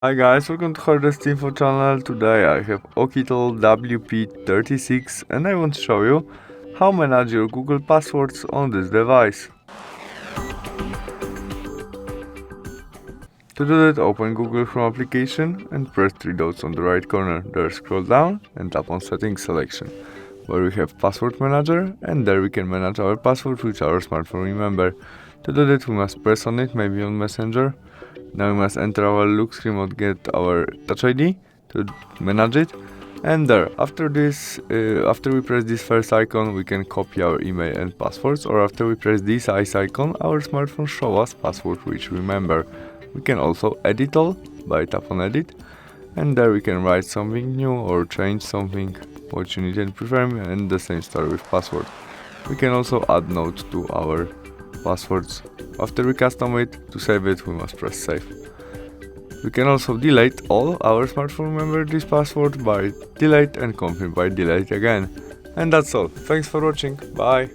Hi guys, welcome to HardReset.Info channel. Today I have OUKITEL WP36 and I want to show you how manage your Google passwords on this device. To do that, open Google Chrome application and press three dots on the right corner. There scroll down and tap on Settings selection, where we have Password Manager, and there we can manage our password which our smartphone remember. To do that, we must press on it, maybe on Messenger. Now we must enter our look screen or get our Touch ID to manage it. And there, after we press this first icon, we can copy our email and passwords, or after we press this ice icon, our smartphone show us password which we remember. We can also edit all by tap on edit, and there we can write something new or change something what you need and prefer, and the same story with password. We can also add notes to our passwords. After we custom it, to save it we must press save. We can also delete all our smartphone remember this password by delete and confirm by delete again. And that's all. Thanks for watching. Bye.